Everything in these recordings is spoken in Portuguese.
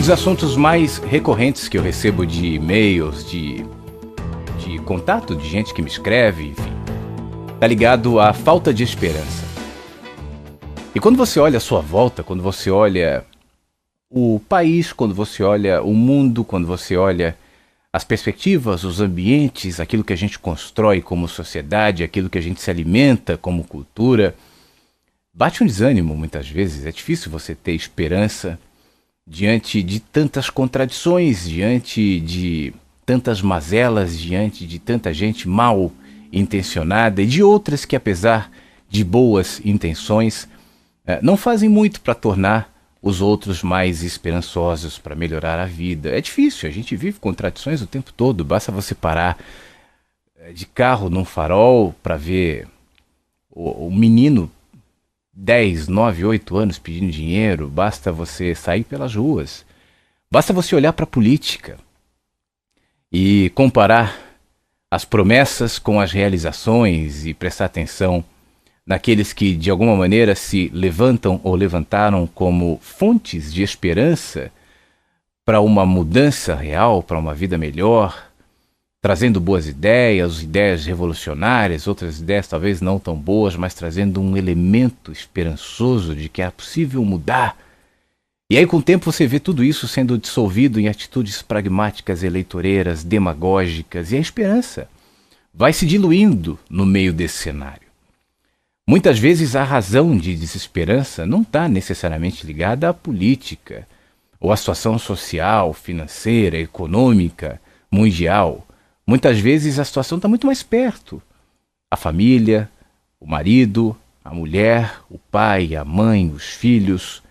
dos assuntos mais recorrentes que eu recebo de e-mails, de contato de gente que me escreve, enfim, tá ligado à falta de esperança. E quando você olha a sua volta, quando você olha o país, quando você olha o mundo, quando você olha as perspectivas, os ambientes, aquilo que a gente constrói como sociedade, aquilo que a gente se alimenta como cultura, bate um desânimo muitas vezes. É difícil você ter esperança diante de tantas contradições, diante de tantas mazelas, diante de tanta gente mal intencionada e de outras que, apesar de boas intenções, não fazem muito para tornar os outros mais esperançosos, para melhorar a vida. É difícil, a gente vive contradições o tempo todo. Basta você parar de carro num farol para ver o menino 10, 9, 8 anos pedindo dinheiro. Basta você sair pelas ruas. Basta você olhar para a política e comparar as promessas com as realizações e prestar atenção naqueles que de alguma maneira se levantam ou levantaram como fontes de esperança para uma mudança real, para uma vida melhor, trazendo boas ideias revolucionárias, outras ideias talvez não tão boas, mas trazendo um elemento esperançoso de que é possível mudar. E aí com o tempo você vê tudo isso sendo dissolvido em atitudes pragmáticas, eleitoreiras, demagógicas, e a esperança vai se diluindo no meio desse cenário. Muitas vezes a razão de desesperança não está necessariamente ligada à política ou à situação social, financeira, econômica, mundial. Muitas vezes a situação está muito mais perto. A família, o marido, a mulher, o pai, a mãe, os filhos.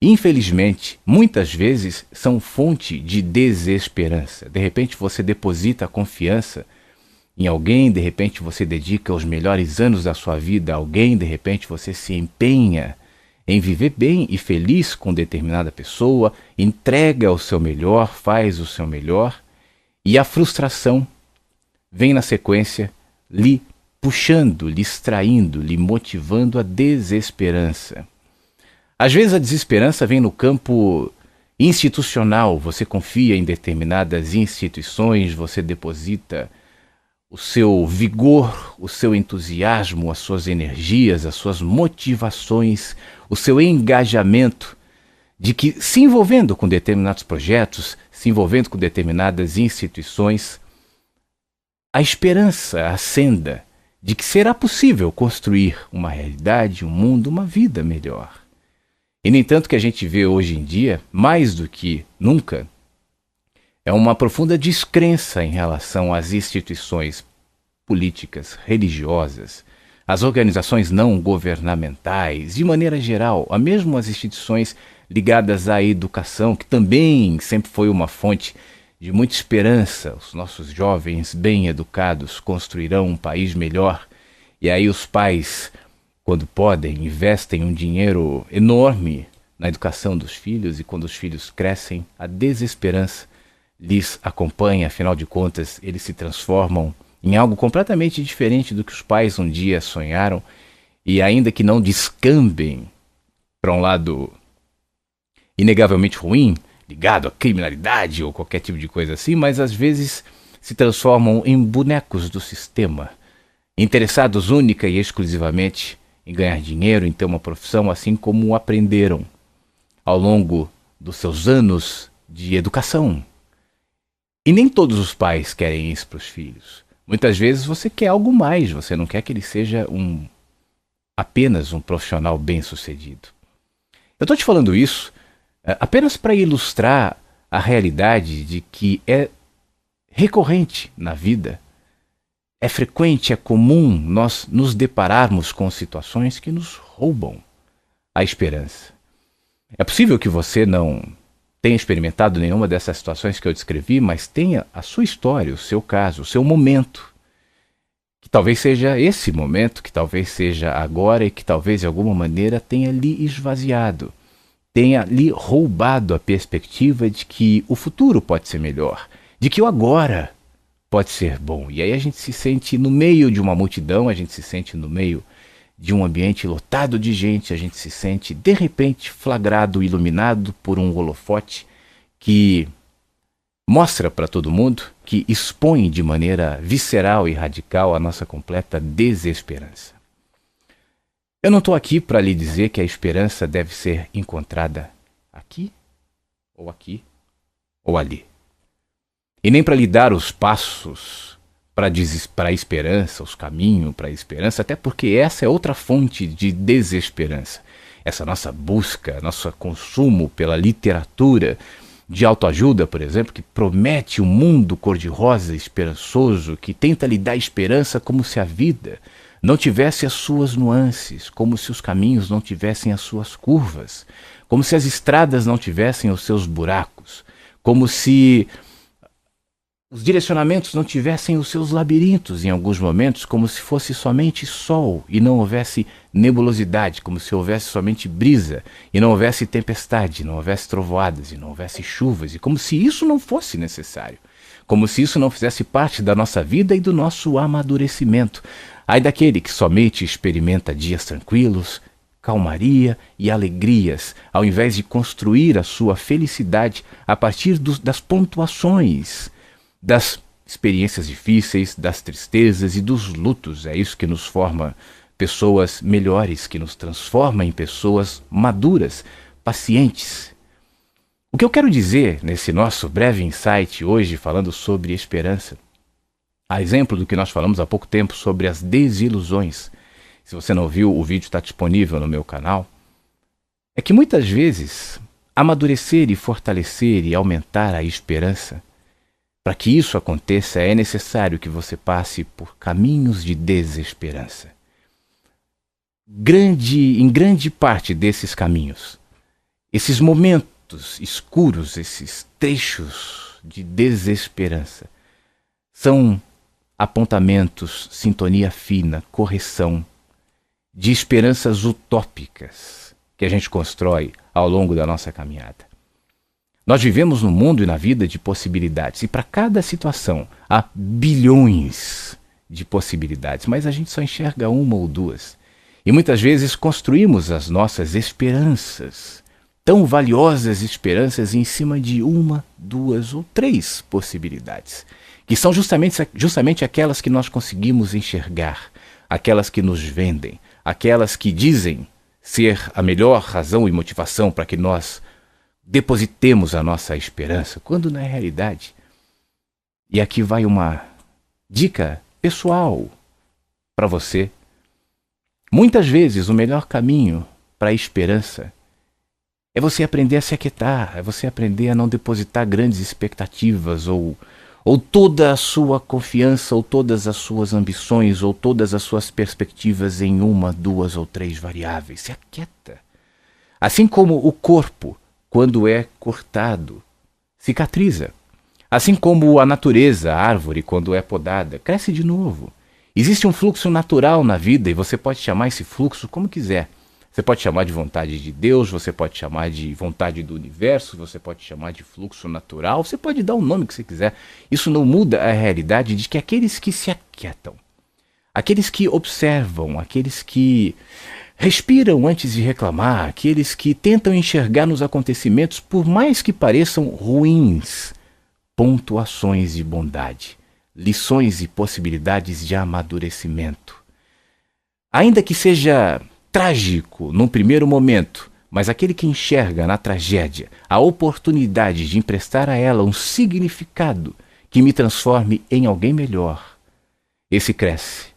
Infelizmente, muitas vezes são fonte de desesperança. De repente você deposita a confiança em alguém, de repente você dedica os melhores anos da sua vida a alguém, de repente você se empenha em viver bem e feliz com determinada pessoa, entrega o seu melhor, faz o seu melhor, e a frustração vem na sequência lhe puxando, lhe extraindo, lhe motivando a desesperança. Às vezes a desesperança vem no campo institucional, você confia em determinadas instituições, você deposita o seu vigor, o seu entusiasmo, as suas energias, as suas motivações, o seu engajamento de que se envolvendo com determinados projetos, se envolvendo com determinadas instituições, a esperança acenda de que será possível construir uma realidade, um mundo, uma vida melhor. E, no entanto, que a gente vê hoje em dia, mais do que nunca, é uma profunda descrença em relação às instituições políticas, religiosas, às organizações não governamentais, de maneira geral, a mesmo as instituições ligadas à educação, que também sempre foi uma fonte de muita esperança. Os nossos jovens bem educados construirão um país melhor. E aí os pais, quando podem, investem um dinheiro enorme na educação dos filhos, e quando os filhos crescem, a desesperança lhes acompanha. Afinal de contas, eles se transformam em algo completamente diferente do que os pais um dia sonharam, e ainda que não descambem para um lado inegavelmente ruim, ligado à criminalidade ou qualquer tipo de coisa assim, mas às vezes se transformam em bonecos do sistema, interessados única e exclusivamente em ganhar dinheiro, em ter uma profissão, assim como aprenderam ao longo dos seus anos de educação. E nem todos os pais querem isso para os filhos. Muitas vezes você quer algo mais, você não quer que ele seja apenas um profissional bem-sucedido. Eu estou te falando isso apenas para ilustrar a realidade de que é recorrente na vida, é frequente, é comum nós nos depararmos com situações que nos roubam a esperança. É possível que você não tenha experimentado nenhuma dessas situações que eu descrevi, mas tenha a sua história, o seu caso, o seu momento, que talvez seja esse momento, que talvez seja agora e que talvez de alguma maneira tenha lhe esvaziado, tenha lhe roubado a perspectiva de que o futuro pode ser melhor, de que o agora pode ser bom. E aí a gente se sente no meio de uma multidão, a gente se sente no meio de um ambiente lotado de gente, a gente se sente de repente flagrado, iluminado por um holofote que mostra para todo mundo, que expõe de maneira visceral e radical a nossa completa desesperança. Eu não estou aqui para lhe dizer que a esperança deve ser encontrada aqui, ou ali. E nem para lhe dar os passos para a esperança, os caminhos para a esperança, até porque essa é outra fonte de desesperança. Essa nossa busca, nosso consumo pela literatura de autoajuda, por exemplo, que promete um mundo cor-de-rosa esperançoso, que tenta lhe dar esperança como se a vida não tivesse as suas nuances, como se os caminhos não tivessem as suas curvas, como se as estradas não tivessem os seus buracos, como se os direcionamentos não tivessem os seus labirintos em alguns momentos, como se fosse somente sol e não houvesse nebulosidade, como se houvesse somente brisa e não houvesse tempestade, não houvesse trovoadas e não houvesse chuvas, e como se isso não fosse necessário, como se isso não fizesse parte da nossa vida e do nosso amadurecimento. Ai daquele que somente experimenta dias tranquilos, calmaria e alegrias, ao invés de construir a sua felicidade a partir das pontuações, das experiências difíceis, das tristezas e dos lutos. É isso que nos forma pessoas melhores, que nos transforma em pessoas maduras, pacientes. O que eu quero dizer nesse nosso breve insight hoje, falando sobre esperança, a exemplo do que nós falamos há pouco tempo sobre as desilusões, se você não viu, o vídeo está disponível no meu canal, é que muitas vezes amadurecer e fortalecer e aumentar a esperança, para que isso aconteça, é necessário que você passe por caminhos de desesperança. Em grande parte desses caminhos, esses momentos escuros, esses trechos de desesperança, são apontamentos, sintonia fina, correção, de esperanças utópicas que a gente constrói ao longo da nossa caminhada. Nós vivemos num mundo e na vida de possibilidades, e para cada situação há bilhões de possibilidades, mas a gente só enxerga uma ou duas. E muitas vezes construímos as nossas esperanças, tão valiosas esperanças, em cima de uma, duas ou três possibilidades, que são justamente aquelas que nós conseguimos enxergar, aquelas que nos vendem, aquelas que dizem ser a melhor razão e motivação para que nós depositemos a nossa esperança, quando na realidade, e aqui vai uma dica pessoal para você, muitas vezes o melhor caminho para a esperança é você aprender a se aquietar, é você aprender a não depositar grandes expectativas, ou toda a sua confiança, ou todas as suas ambições, ou todas as suas perspectivas em uma, duas ou três variáveis. Se aquieta. Assim como o corpo, quando é cortado, cicatriza. Assim como a natureza, a árvore, quando é podada, cresce de novo. Existe um fluxo natural na vida, e você pode chamar esse fluxo como quiser. Você pode chamar de vontade de Deus, você pode chamar de vontade do universo, você pode chamar de fluxo natural, você pode dar o nome que você quiser. Isso não muda a realidade de que aqueles que se aquietam, aqueles que observam, aqueles que respiram antes de reclamar, aqueles que tentam enxergar nos acontecimentos, por mais que pareçam ruins, pontuações de bondade, lições e possibilidades de amadurecimento. Ainda que seja trágico num primeiro momento, mas aquele que enxerga na tragédia a oportunidade de emprestar a ela um significado que me transforme em alguém melhor, esse cresce.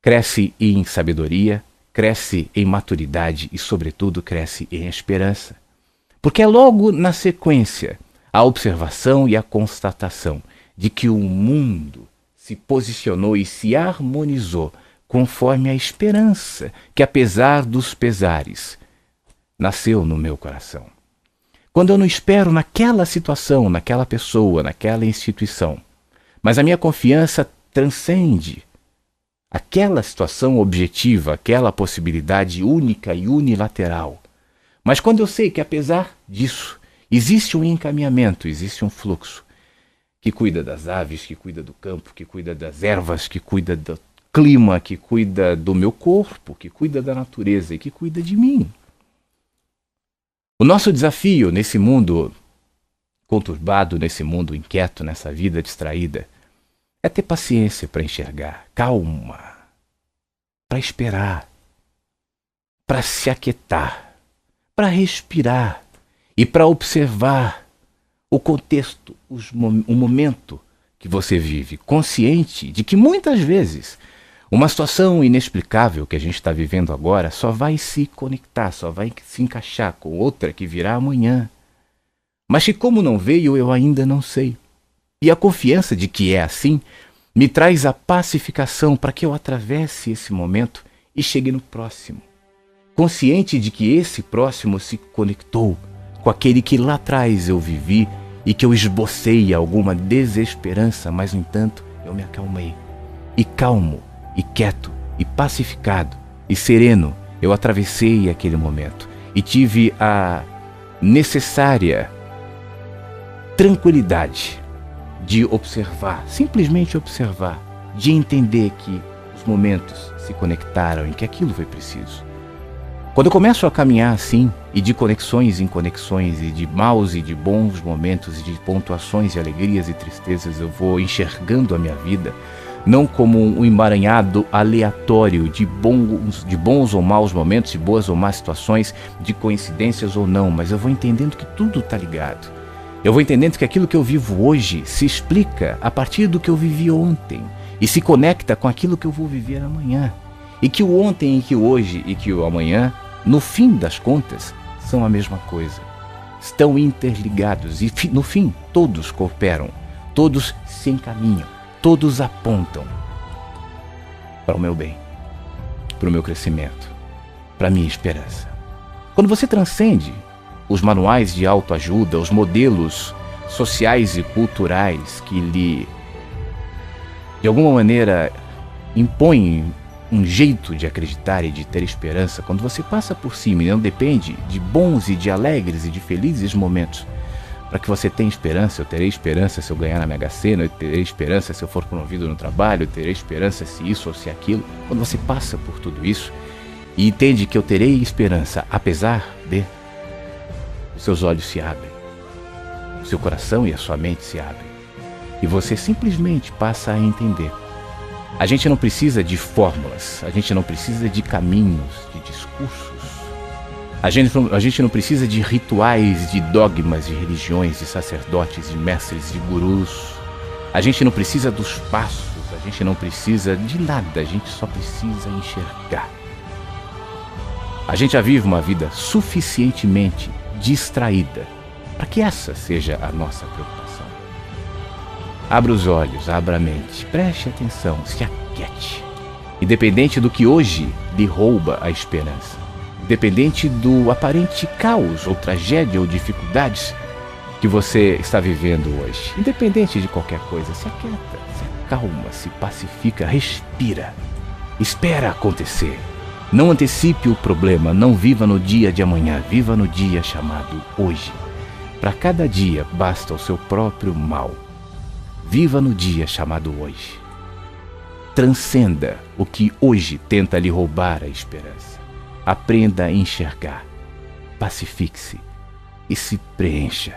Cresce em sabedoria, cresce em maturidade e, sobretudo, cresce em esperança. Porque é logo na sequência a observação e a constatação de que o mundo se posicionou e se harmonizou conforme a esperança que, apesar dos pesares, nasceu no meu coração. Quando eu não espero naquela situação, naquela pessoa, naquela instituição, mas a minha confiança transcende aquela situação objetiva, aquela possibilidade única e unilateral. Mas quando eu sei que, apesar disso, existe um encaminhamento, existe um fluxo que cuida das aves, que cuida do campo, que cuida das ervas, que cuida do clima, que cuida do meu corpo, que cuida da natureza e que cuida de mim. O nosso desafio nesse mundo conturbado nesse mundo inquieto, nessa vida distraída, é ter paciência para enxergar, calma, para esperar, para se aquietar, para respirar e para observar o contexto, o momento que você vive, consciente de que muitas vezes uma situação inexplicável que a gente está vivendo agora só vai se conectar, só vai se encaixar com outra que virá amanhã. Mas que como não veio, eu ainda não sei. E a confiança de que é assim me traz a pacificação para que eu atravesse esse momento e chegue no próximo. Consciente de que esse próximo se conectou com aquele que lá atrás eu vivi e que eu esbocei alguma desesperança, mas no entanto eu me acalmei. E calmo, e quieto, e pacificado, e sereno, eu atravessei aquele momento e tive a necessária tranquilidade de observar, simplesmente observar, de entender que os momentos se conectaram e que aquilo foi preciso. Quando eu começo a caminhar assim, e de conexões em conexões, e de maus e de bons momentos, e de pontuações de alegrias e tristezas, eu vou enxergando a minha vida não como um emaranhado aleatório de bons ou maus momentos, de boas ou más situações, de coincidências ou não, mas eu vou entendendo que tudo está ligado. Eu vou entendendo que aquilo que eu vivo hoje se explica a partir do que eu vivi ontem e se conecta com aquilo que eu vou viver amanhã. E que o ontem e que o hoje e que o amanhã, no fim das contas, são a mesma coisa. Estão interligados e no fim todos cooperam, todos se encaminham, todos apontam para o meu bem, para o meu crescimento, para a minha esperança. Quando você transcende os manuais de autoajuda, os modelos sociais e culturais que lhe, de alguma maneira, impõem um jeito de acreditar e de ter esperança, quando você passa por cima e não depende de bons e de alegres e de felizes momentos, para que você tenha esperança, eu terei esperança se eu ganhar na Mega Sena, eu terei esperança se eu for promovido no trabalho, eu terei esperança se isso ou se aquilo. Quando você passa por tudo isso e entende que eu terei esperança, apesar de, os seus olhos se abrem, o seu coração e a sua mente se abrem, e você simplesmente passa a entender. A gente não precisa de fórmulas, a gente não precisa de caminhos, de discursos. A gente não precisa de rituais, de dogmas, de religiões, de sacerdotes, de mestres, de gurus. A gente não precisa dos passos, a gente não precisa de nada, a gente só precisa enxergar. A gente já vive uma vida suficientemente distraída para que essa seja a nossa preocupação. Abra os olhos, abra a mente, preste atenção, se aquiete. Independente do que hoje lhe rouba a esperança, independente do aparente caos ou tragédia ou dificuldades que você está vivendo hoje, independente de qualquer coisa, se aquieta, se acalma, se pacifica, respira, espera acontecer. Não antecipe o problema, não viva no dia de amanhã, viva no dia chamado hoje. Para cada dia basta o seu próprio mal. Viva no dia chamado hoje. Transcenda o que hoje tenta lhe roubar a esperança. Aprenda a enxergar, pacifique-se e se preencha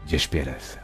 de esperança.